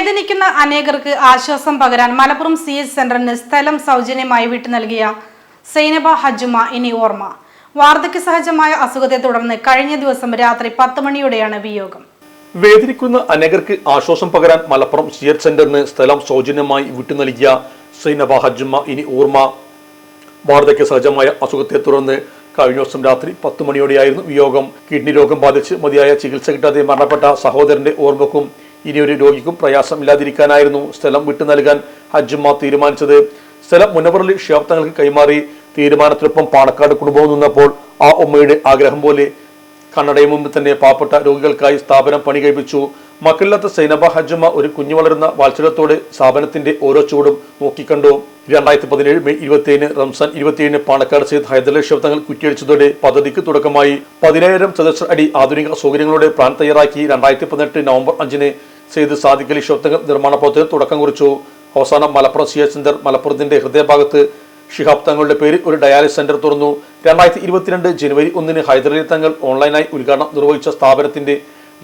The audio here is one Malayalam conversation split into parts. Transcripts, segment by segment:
വേദനിക്കുന്ന അനേകർക്ക് ആശ്വാസം പകരാൻ മലപ്പുറം CH സെന്ററിന് സ്ഥലം സൗജന്യമായി വിട്ടു നൽകിയ സൈനബ ഹജ്ജുമ ഇനി ഓർമ്മ. വാർദ്ധക്യ സഹജമായ അസുഖത്തെ തുടർന്ന് കഴിഞ്ഞ ദിവസം രാത്രി 10 മണിയോടെയാണ് വിയോഗം. വേദനിക്കുന്ന അനേകർക്ക് ആശ്വാസം പകരാൻ മലപ്പുറം CH സെന്ററിന് സ്ഥലം സൗജന്യമായി വിട്ടു നൽകിയ സൈനബ ഹജ്ജുമ ഇനി ഓർമ്മ. വാർദ്ധക്യ സഹജമായ അസുഖത്തെ തുടർന്ന് കഴിഞ്ഞ ദിവസം രാത്രി 10 മണിയോടെയായിരുന്നു വിയോഗം. കിഡ്നി രോഗം ബാധിച്ച് മതിയായ ചികിത്സ കിട്ടാതെ മരണപ്പെട്ട സഹോദരന്റെ ഓർമ്മക്കും ഇനിയൊരു രോഗിക്കും പ്രയാസമില്ലാതിരിക്കാനായിരുന്നു സ്ഥലം വിട്ടു നൽകാൻ ഹജ്ജുമ തീരുമാനിച്ചത്. സ്ഥലം മുനവറലി ശിഹാബ് തങ്ങൾക്ക് കൈമാറി തീരുമാനത്തിനൊപ്പം പാണക്കാട് കുടുംബവും നിന്നപ്പോൾ ആ ഉമ്മയുടെ ആഗ്രഹം പോലെ കണ്ണടയും മുമ്പ് തന്നെ പാവപ്പെട്ട രോഗികൾക്കായി സ്ഥാപനം പണി കഴിപ്പിച്ചു. മക്കളില്ലാത്ത സൈനബ ഹജ്ജുമ ഒരു കുഞ്ഞു വളരുന്ന വാത്സല്യത്തോടെ സ്ഥാപനത്തിന്റെ ഓരോ ചൂടും നോക്കിക്കണ്ടു. 2017 മെയ് 27 റംസാൻ 27 പാണക്കാട് സയ്യിദ് ഹൈദരലി ശിഹാബ് തങ്ങൾ കുറ്റിയടിച്ചതോടെ പദ്ധതിക്ക് തുടക്കമായി. 10,000 ചതുരശ്ര അടി ആധുനിക സൗകര്യങ്ങളോടെ പ്ലാൻ തയ്യാറാക്കി 2018 നവംബർ 5 സയ്യിദ് സാദിഖ് അലി ശിഹാബ് തങ്ങൾ നിർമ്മാണ പ്രവർത്തനത്തിന് തുടക്കം കുറിച്ചു. അവസാനം മലപ്പുറം CH സെന്റർ മലപ്പുറത്തിന്റെ ഹൃദയഭാഗത്ത് ശിഹാബ് തങ്ങളുടെ പേരിൽ ഒരു ഡയാലിസിസ് സെന്റർ തുറന്നു. 2022 ജനുവരി 1 ഹൈദരലി തങ്ങൾ ഓൺലൈനായി ഉദ്ഘാടനം നിർവഹിച്ച സ്ഥാപനത്തിന്റെ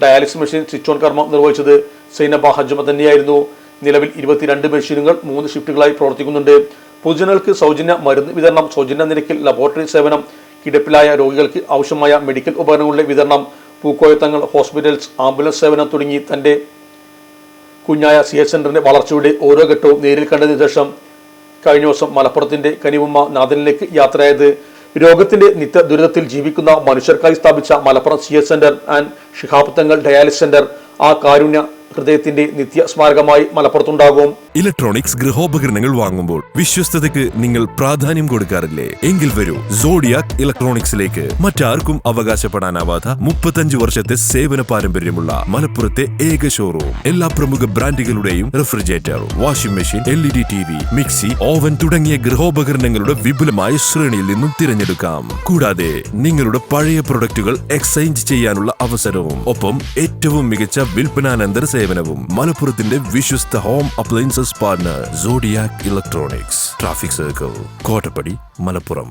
ഡയാലിസിസ് മെഷീൻ സ്വിച്ച് ഓൺ കർമ്മം നിർവഹിച്ചത് സൈനബ ഹജ്ജുമ തന്നെയായിരുന്നു. നിലവിൽ 22 മെഷീനുകൾ 3 ഷിഫ്റ്റുകളായി പ്രവർത്തിക്കുന്നുണ്ട്. പൊതുജനങ്ങൾക്ക് സൗജന്യ മരുന്ന് വിതരണം, സൗജന്യ നിരക്കിൽ ലബോറട്ടറി സേവനം, കിടപ്പിലായ രോഗികൾക്ക് ആവശ്യമായ മെഡിക്കൽ ഉപകരണങ്ങളുടെ വിതരണം, പൂക്കോയത്തങ്ങൾ ഹോസ്പിറ്റൽസ്, ആംബുലൻസ് സേവനം തുടങ്ങി തന്റെ കുഞ്ഞായ CH സെന്ററിന്റെ വളർച്ചയുടെ ഓരോ ഘട്ടവും നേരിൽ കണ്ടതിനു ശേഷം കഴിഞ്ഞ ദിവസം മലപ്പുറത്തിന്റെ കനിവുമ്മ നാദനിലേക്ക് യാത്രയായത്. രോഗത്തിന്റെ നിത്യ ദുരിതത്തിൽ ജീവിക്കുന്ന മനുഷ്യർക്കായി സ്ഥാപിച്ച Malappuram CH centre and Shihab Thangal dialysis centre ആ കാരുണ്യ ഹൃദയത്തിന്റെ നിത്യ സ്മാരകമായി മലപ്പുറത്തുണ്ടാകും. ഇലക്ട്രോണിക്സ് ഗൃഹോപകരണങ്ങൾ വാങ്ങുമ്പോൾ വിശ്വസ്തതയ്ക്ക് നിങ്ങൾ പ്രാധാന്യം കൊടുക്കാറില്ലേ? എങ്കിൽ വരൂ സോഡിയാക് ഇലക്ട്രോണിക്സിലേക്ക്. മറ്റാർക്കും അവകാശപ്പെടാനാവാത്ത 35 വർഷത്തെ സേവന പാരമ്പര്യമുള്ള മലപ്പുറത്തെ ഏക ഷോറൂം. എല്ലാ പ്രമുഖ ബ്രാൻഡുകളുടെയും refrigerator, washing machine, LED TV, mixie, oven തുടങ്ങിയ ഗൃഹോപകരണങ്ങളുടെ വിപുലമായ ശ്രേണിയിൽ നിന്നും തിരഞ്ഞെടുക്കാം. കൂടാതെ നിങ്ങളുടെ പഴയ പ്രൊഡക്റ്റുകൾ എക്സ്ചേഞ്ച് ചെയ്യാനുള്ള അവസരവും ഒപ്പം ഏറ്റവും മികച്ച വിൽപ്പനാനന്തര സേവനവും. മലപ്പുറത്തിന്റെ വിശ്വസ്ത home appliances partner Zodiac electronics, traffic circle, Kottappadi, Malappuram.